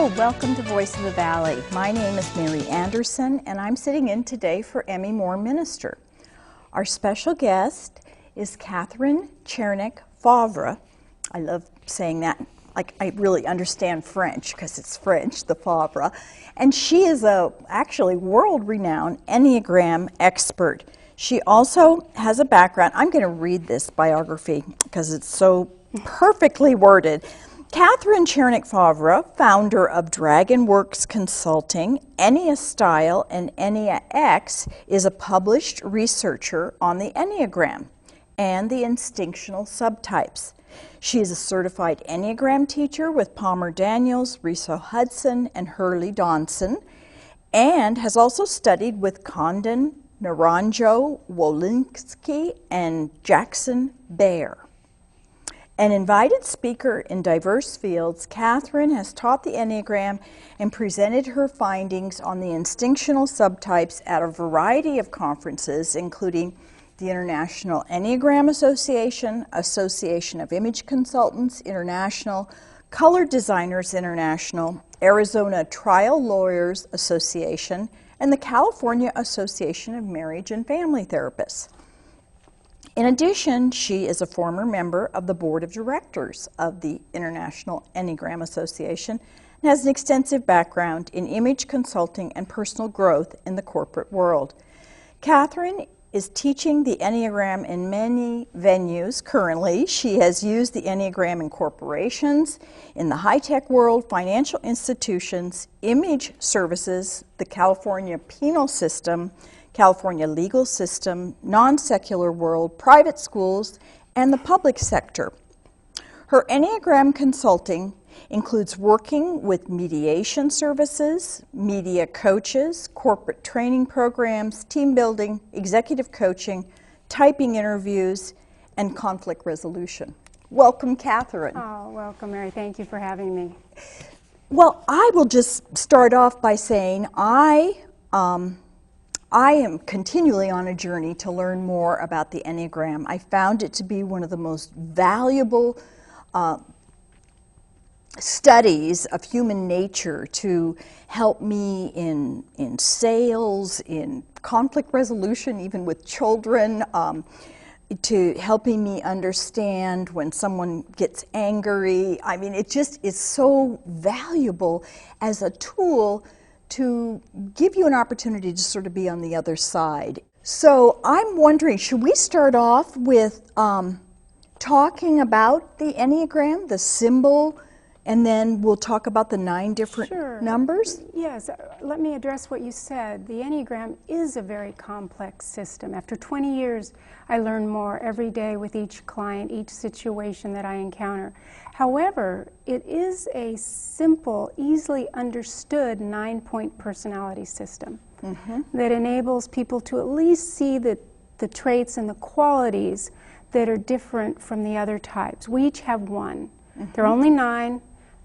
Hello, welcome to Voice of the Valley. My name is Mary Anderson, and I'm sitting in today for Emmy Moore Minister. Our special guest is Katherine Chernick Fauvre. I love saying that, like I really understand French because it's French, the Fauvre. And she is a actually world-renowned Enneagram expert. She also has a background. I'm going to read this biography because it's so perfectly worded. Katherine Chernick Fauvre, founder of DragonWorks Consulting, Enneastyle, and EnneaX, is a published researcher on the Enneagram and the instinctual subtypes. She is a certified Enneagram teacher with Palmer Daniels, Riso Hudson, and Hurley Donson, and has also studied with Condon, Naranjo, Wolinski, and Jackson Bear. An invited speaker in diverse fields, Katherine has taught the Enneagram and presented her findings on the instinctual subtypes at a variety of conferences, including the International Enneagram Association, Association of Image Consultants International, Color Designers International, Arizona Trial Lawyers Association, and the California Association of Marriage and Family Therapists. In addition, she is a former member of the board of directors of the International Enneagram Association and has an extensive background in image consulting and personal growth in the corporate world. Katherine is teaching the Enneagram in many venues currently. She has used the Enneagram in corporations, in the high-tech world, financial institutions, image services, the California penal system, California legal system, non-secular world, private schools, and the public sector. Her Enneagram consulting includes working with mediation services, media coaches, corporate training programs, team building, executive coaching, typing interviews, and conflict resolution. Welcome, Katherine. Oh, welcome, Mary. Thank you for having me. Well, I will just start off by saying I am continually on a journey to learn more about the Enneagram. I found it to be one of the most valuable studies of human nature to help me in sales, in conflict resolution, even with children, to helping me understand when someone gets angry. I mean, it just is so valuable as a tool to give you an opportunity to sort of be on the other side. So I'm wondering, should we start off with talking about the Enneagram, the symbol, and then we'll talk about the 9 different numbers? Yes, let me address what you said. The Enneagram is a very complex system. After 20 years, I learn more every day with each client, each situation that I encounter. However, it is a simple, easily understood 9-point personality system that enables people to at least see the traits and the qualities that are different from the other types. We each have one. There are only 9.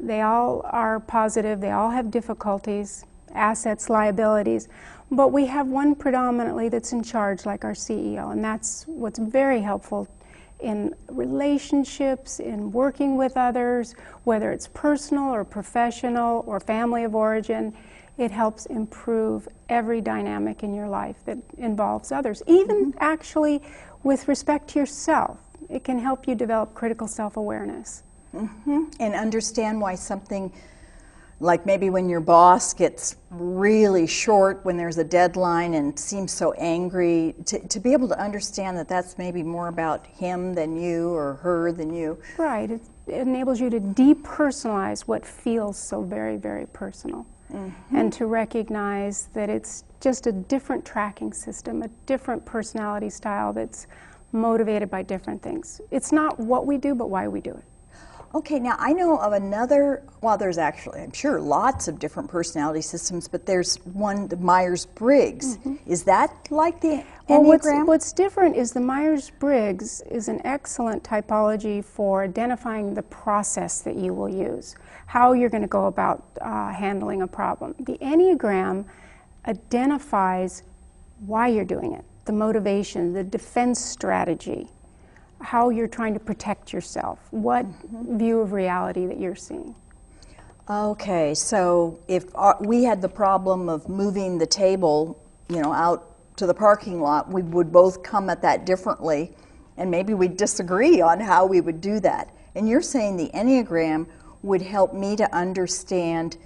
They all are positive. They all have difficulties, assets, liabilities. But we have one predominantly that's in charge, like our CEO, and that's what's very helpful in relationships, in working with others, whether it's personal or professional or family of origin. It helps improve every dynamic in your life that involves others, even actually with respect to yourself. It can help you develop critical self-awareness. And understand why something, like maybe when your boss gets really short when there's a deadline and seems so angry, to be able to understand that that's maybe more about him than you or her than you. Right. It enables you to depersonalize what feels so very, very personal. And to recognize that it's just a different tracking system, a different personality style that's motivated by different things. It's not what we do, but why we do it. Okay, now I know of another, well, there's actually, I'm sure, lots of different personality systems, but there's one, the Myers-Briggs. Is that like the Enneagram? Well, what's different is the Myers-Briggs is an excellent typology for identifying the process that you will use, how you're going to go about handling a problem. The Enneagram identifies why you're doing it, the motivation, the defense strategy, how you're trying to protect yourself, what view of reality that you're seeing. Okay, so if we had the problem of moving the table, you know, out to the parking lot, we would both come at that differently, and maybe we'd disagree on how we would do that. And you're saying the Enneagram would help me to understand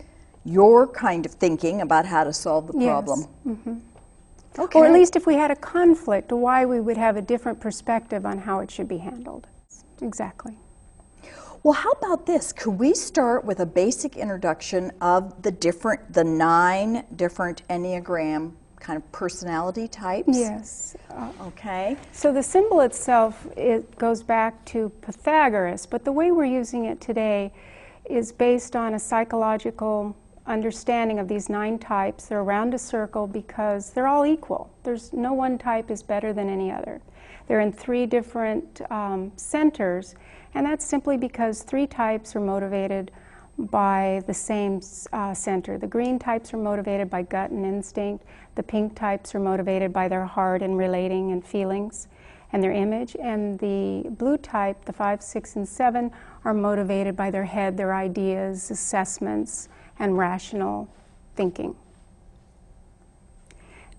your kind of thinking about how to solve the problem. Yes. Mm-hmm. Okay. Or at least if we had a conflict, why we would have a different perspective on how it should be handled. Exactly. Well, how about this? Could we start with a basic introduction of the 9 different Enneagram kind of personality types? Yes. Okay. So the symbol itself, it goes back to Pythagoras, but the way we're using it today is based on a psychological understanding of these 9 types. They're around a circle because they're all equal. There's no one type is better than any other. They're in 3 different centers, and that's simply because 3 types are motivated by the same center. The green types are motivated by gut and instinct. The pink types are motivated by their heart and relating and feelings and their image. And the blue type, the 5, 6, and 7, are motivated by their head, their ideas, assessments, and rational thinking.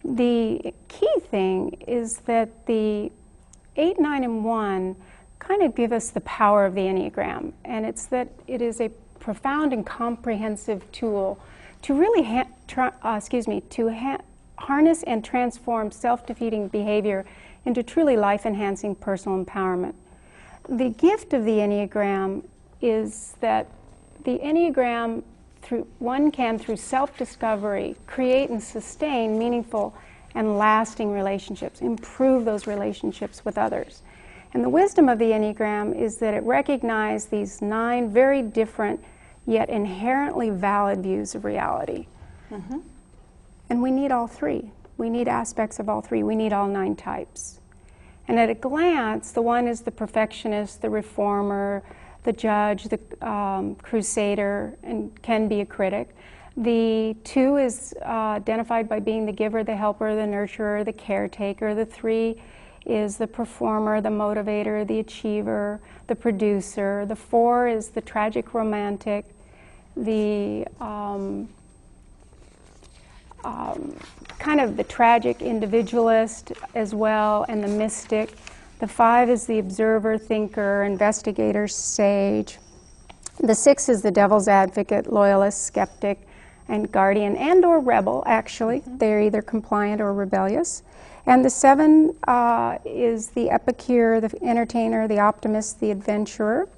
The key thing is that the 8, 9, and 1 kind of give us the power of the Enneagram, and it's that it is a profound and comprehensive tool to really harness and transform self-defeating behavior into truly life-enhancing personal empowerment. The gift of the Enneagram is that the Enneagram, one can, through self-discovery, create and sustain meaningful and lasting relationships, improve those relationships with others. And the wisdom of the Enneagram is that it recognizes these 9 very different yet inherently valid views of reality. Mm-hmm. And we need all 3. We need aspects of all 3. We need all 9 types. And at a glance, the 1 is the perfectionist, the reformer, the judge, the crusader, and can be a critic. The 2 is identified by being the giver, the helper, the nurturer, the caretaker. The 3 is the performer, the motivator, the achiever, the producer. The 4 is the tragic romantic, the kind of the tragic individualist as well, and the mystic. The 5 is the observer, thinker, investigator, sage. The 6 is the devil's advocate, loyalist, skeptic, and guardian, and or rebel, actually. Mm-hmm. They're either compliant or rebellious. And the 7 is the epicure, the entertainer, the optimist, the adventurer.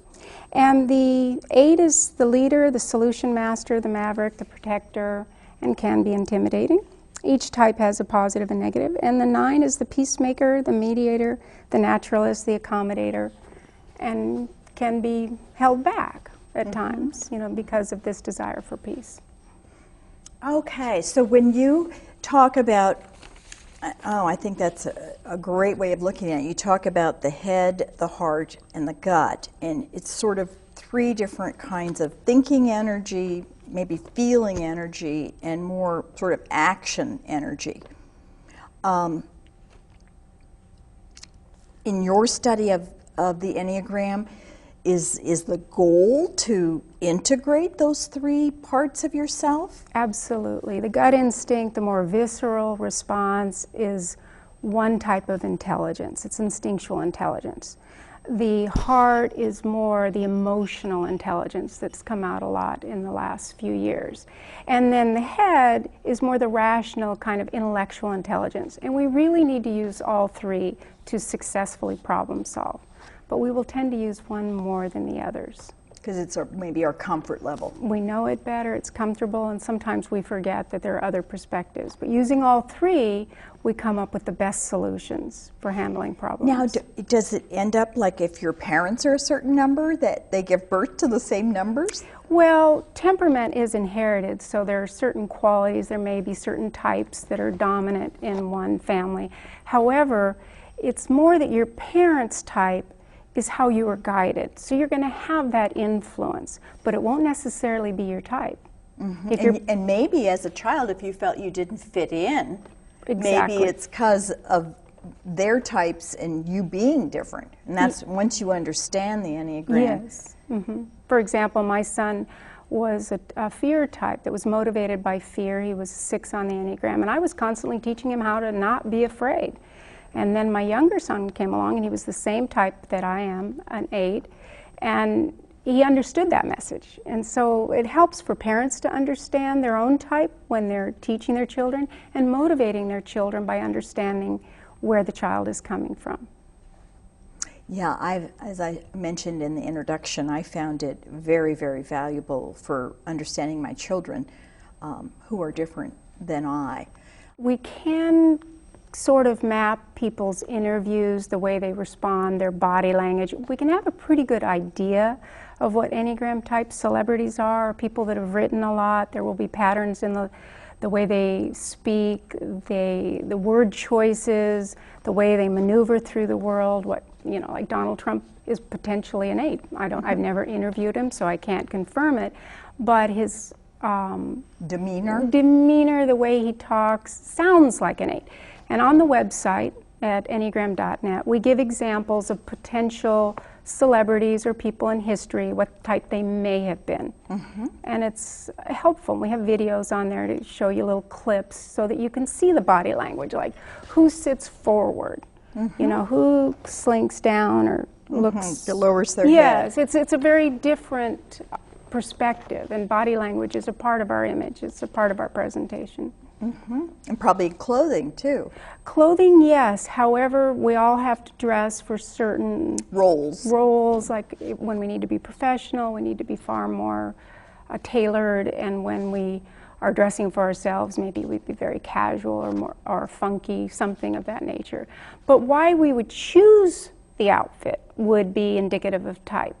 And the 8 is the leader, the solution master, the maverick, the protector, and can be intimidating. Each type has a positive and negative. And the 9 is the peacemaker, the mediator, the naturalist, the accommodator, and can be held back at times, you know, because of this desire for peace. Okay, so when you talk about, I think that's a great way of looking at it. You talk about the head, the heart, and the gut, and it's sort of 3 different kinds of thinking energy, maybe feeling energy, and more sort of action energy. In your study of the Enneagram, is the goal to integrate those 3 parts of yourself? Absolutely. The gut instinct, the more visceral response, is one type of intelligence. It's instinctual intelligence. The heart is more the emotional intelligence that's come out a lot in the last few years. And then the head is more the rational kind of intellectual intelligence. And we really need to use all 3 to successfully problem solve. But we will tend to use one more than the others. Because it's maybe our comfort level. We know it better, it's comfortable, and sometimes we forget that there are other perspectives. But using all 3, we come up with the best solutions for handling problems. Now, does it end up like if your parents are a certain number, that they give birth to the same numbers? Well, temperament is inherited, so there are certain qualities, there may be certain types that are dominant in one family. However, it's more that your parents' type is how you were guided. So you're going to have that influence, but it won't necessarily be your type. Mm-hmm. And maybe as a child, if you felt you didn't fit in, exactly. Maybe it's because of their types and you being different. And that's once you understand the Enneagram. Yes. Mm-hmm. For example, my son was a fear type that was motivated by fear. He was 6 on the Enneagram, and I was constantly teaching him how to not be afraid. And then my younger son came along, and he was the same type that I am, an 8, and he understood that message. And so it helps for parents to understand their own type when they're teaching their children and motivating their children by understanding where the child is coming from. Yeah, as I mentioned in the introduction, I found it very, very valuable for understanding my children who are different than I. We can sort of map people's interviews, the way they respond, their body language. We can have a pretty good idea of what Enneagram type celebrities are, people that have written a lot. There will be patterns in the way they speak, the word choices, the way they maneuver through the world. What, you know, like Donald Trump is potentially an 8. I've never interviewed him, so I can't confirm it. But his demeanor, the way he talks, sounds like an 8. And on the website at enneagram.net, we give examples of potential celebrities or people in history, what type they may have been. And it's helpful. We have videos on there to show you little clips so that you can see the body language, like who sits forward, you know, who slinks down or looks... lowers their head. Yes, it's a very different perspective, and body language is a part of our image. It's a part of our presentation. And probably clothing too. Clothing, yes. However, we all have to dress for certain roles, like when we need to be professional, we need to be far more tailored, and when we are dressing for ourselves, maybe we'd be very casual or funky, something of that nature. But why we would choose the outfit would be indicative of type.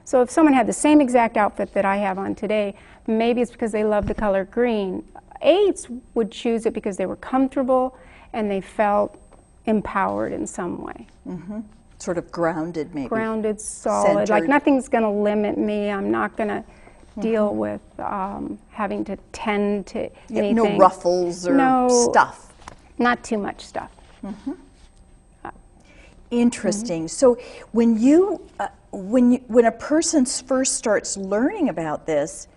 So if someone had the same exact outfit that I have on today, maybe it's because they love the color green. 8s would choose it because they were comfortable and they felt empowered in some way. Sort of grounded, maybe. Grounded, solid, centered. Like nothing's going to limit me. I'm not going to deal with having to tend to anything. No ruffles or stuff. Not too much stuff. Interesting. So when when a person first starts learning about this,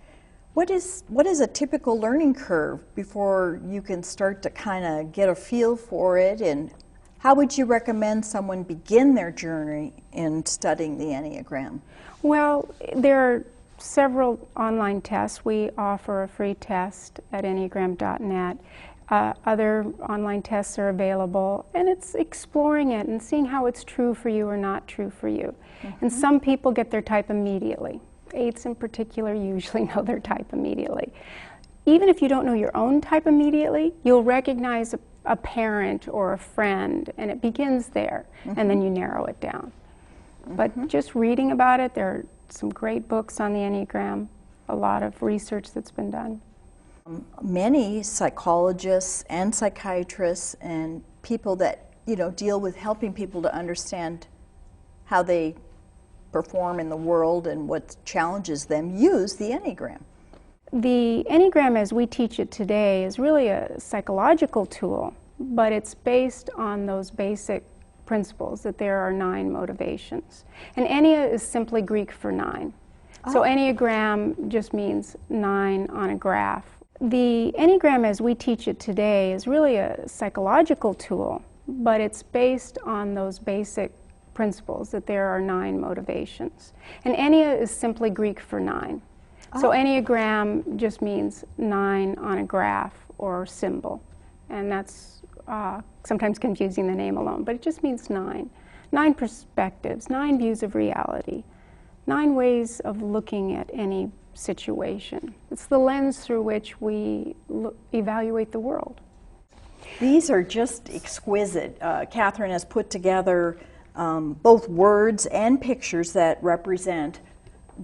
what is a typical learning curve before you can start to kind of get a feel for it, and how would you recommend someone begin their journey in studying the Enneagram? Well, there are several online tests. We offer a free test at enneagram.net. Other online tests are available, and it's exploring it and seeing how it's true for you or not true for you. And some people get their type immediately. 8s in particular usually know their type immediately. Even if you don't know your own type immediately, you'll recognize a parent or a friend, and it begins there, and then you narrow it down. But just reading about it, there are some great books on the Enneagram, a lot of research that's been done. Many psychologists and psychiatrists and people that deal with helping people to understand how they perform in the world and what challenges them use the Enneagram. The Enneagram as we teach it today is really a psychological tool, but it's based on those basic principles that there are 9 motivations. And Ennea is simply Greek for 9. So Enneagram just means 9 on a graph. The Enneagram as we teach it today is really a psychological tool, but it's based on those basic principles that there are 9 motivations. And Ennea is simply Greek for 9. So Enneagram just means 9 on a graph or symbol. And that's sometimes confusing, the name alone, but it just means 9. 9 perspectives, 9 views of reality, 9 ways of looking at any situation. It's the lens through which we evaluate the world. These are just exquisite. Katherine has put together both words and pictures that represent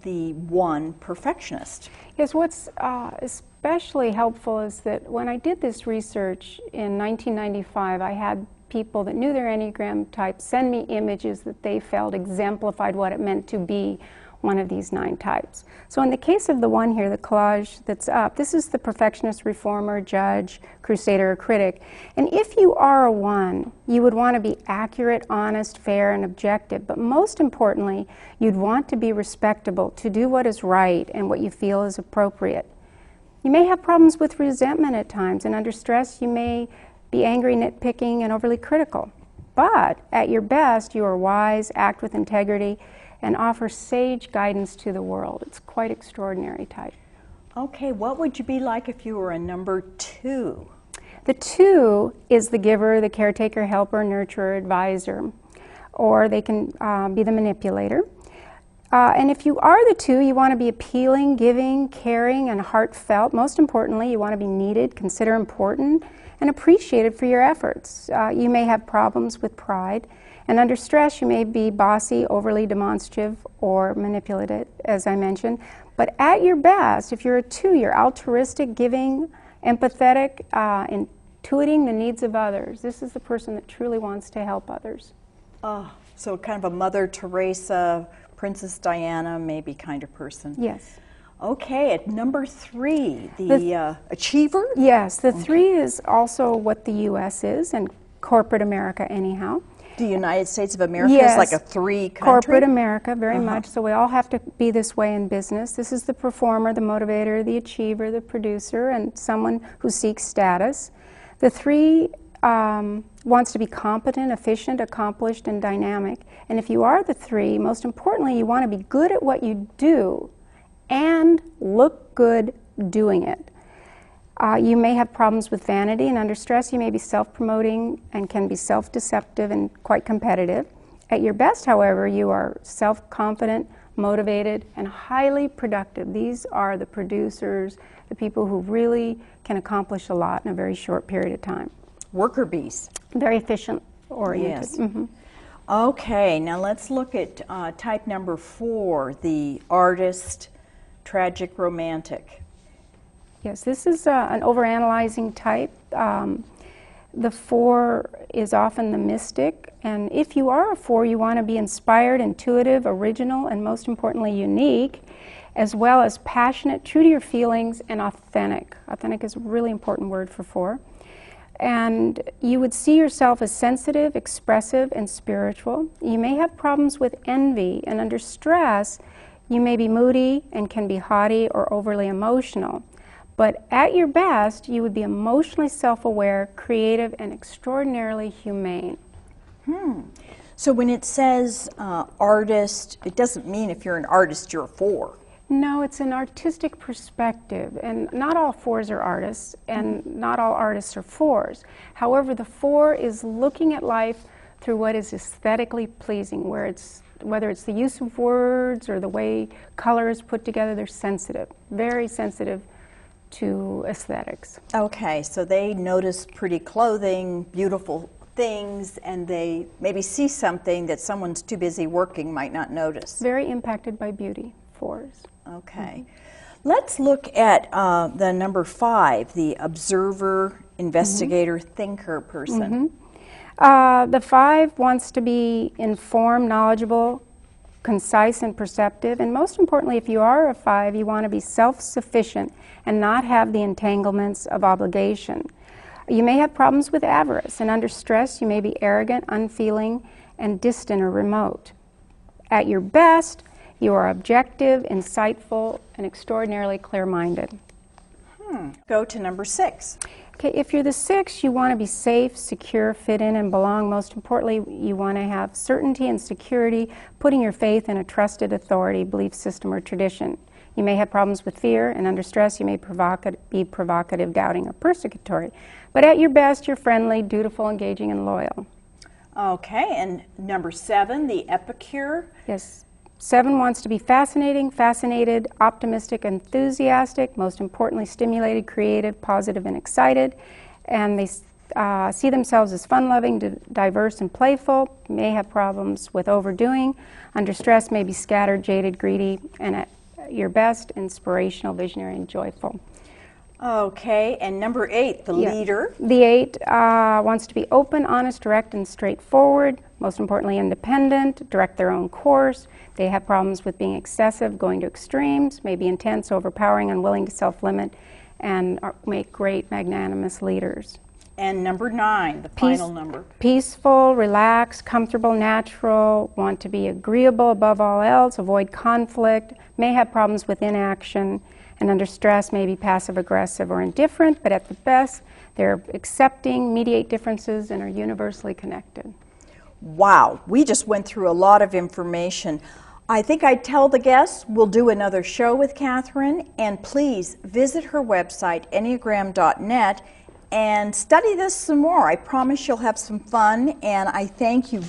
the 1 perfectionist. Yes, what's especially helpful is that when I did this research in 1995, I had people that knew their Enneagram type send me images that they felt exemplified what it meant to be one of these 9 types. So in the case of the one here, the collage that's up, this is the perfectionist, reformer, judge, crusader, or critic. And if you are a 1, you would want to be accurate, honest, fair, and objective. But most importantly, you'd want to be respectable, to do what is right and what you feel is appropriate. You may have problems with resentment at times, and under stress you may be angry, nitpicking, and overly critical. But at your best, you are wise, act with integrity, and offer sage guidance to the world. It's quite extraordinary type. Okay, what would you be like if you were a number 2? The 2 is the giver, the caretaker, helper, nurturer, advisor, or they can be the manipulator. And if you are the 2, you want to be appealing, giving, caring, and heartfelt. Most importantly, you want to be needed, consider important, and appreciated for your efforts. You may have problems with pride. And under stress, you may be bossy, overly demonstrative, or manipulative, as I mentioned. But at your best, if you're a 2, you're altruistic, giving, empathetic, intuiting the needs of others. This is the person that truly wants to help others. So kind of a Mother Teresa, Princess Diana, maybe kind of person. Yes. Okay, at number 3, the achiever? Yes, the 3 is also what the U.S. is, and corporate America anyhow. The United States of America yes, is like a 3 country? Corporate America, very much. So we all have to be this way in business. This is the performer, the motivator, the achiever, the producer, and someone who seeks status. The 3 wants to be competent, efficient, accomplished, and dynamic. And if you are the 3, most importantly, you want to be good at what you do and look good doing it. You may have problems with vanity, and under stress you may be self-promoting and can be self-deceptive and quite competitive. At your best, however, you are self-confident, motivated, and highly productive. These are the producers, the people who really can accomplish a lot in a very short period of time. Worker bees. Very efficient-oriented. Yes. Mm-hmm. Okay, now let's look at type number 4, the artist, tragic, romantic. Yes, this is an overanalyzing type. The 4 is often the mystic, and if you are a 4, you want to be inspired, intuitive, original, and most importantly unique, as well as passionate, true to your feelings, and authentic. Authentic is a really important word for 4. And you would see yourself as sensitive, expressive, and spiritual. You may have problems with envy, and under stress, you may be moody and can be haughty or overly emotional. But at your best, you would be emotionally self-aware, creative, and extraordinarily humane. So when it says artist, it doesn't mean if you're an artist, you're a 4. No, it's an artistic perspective, and not all 4s are artists, and not all artists are 4s. However, the 4 is looking at life through what is aesthetically pleasing, whether it's the use of words or the way color is put together, they're sensitive, very sensitive to aesthetics. Okay, so they notice pretty clothing, beautiful things, and they maybe see something that someone's too busy working might not notice. Very impacted by beauty, 4s. Okay. Let's look at the number 5, the observer, investigator, thinker person. The 5 wants to be informed, knowledgeable, concise, and perceptive. And most importantly, if you are a 5, you want to be self-sufficient and not have the entanglements of obligation. You may have problems with avarice, and under stress you may be arrogant, unfeeling, and distant or remote. At your best, you are objective, insightful, and extraordinarily clear-minded. Go to number 6. Okay, if you're the 6, you want to be safe, secure, fit in, and belong. Most importantly, you want to have certainty and security, putting your faith in a trusted authority, belief system, or tradition. You may have problems with fear, and under stress you may be provocative, doubting, or persecutory. But at your best, you're friendly, dutiful, engaging, and loyal. Okay, and number 7, the epicure. Yes. 7 wants to be fascinating, fascinated, optimistic, enthusiastic, most importantly stimulated, creative, positive, and excited. And they see themselves as fun-loving, diverse, and playful. May have problems with overdoing. Under stress may be scattered, jaded, greedy, and at your best, inspirational, visionary, and joyful. Okay, and number 8, the leader. The 8 wants to be open, honest, direct, and straightforward. Most importantly, independent, direct their own course. They have problems with being excessive, going to extremes, maybe intense, overpowering, unwilling to self-limit, and make great magnanimous leaders. And number 9, the final number. Peaceful, relaxed, comfortable, natural, want to be agreeable above all else, avoid conflict, may have problems with inaction, and under stress may be passive-aggressive or indifferent, but at the best, they're accepting, mediate differences, and are universally connected. Wow, we just went through a lot of information. I think I'd tell the guests we'll do another show with Katherine, and please visit her website, enneagram.net, and study this some more. I promise you'll have some fun, and I thank you.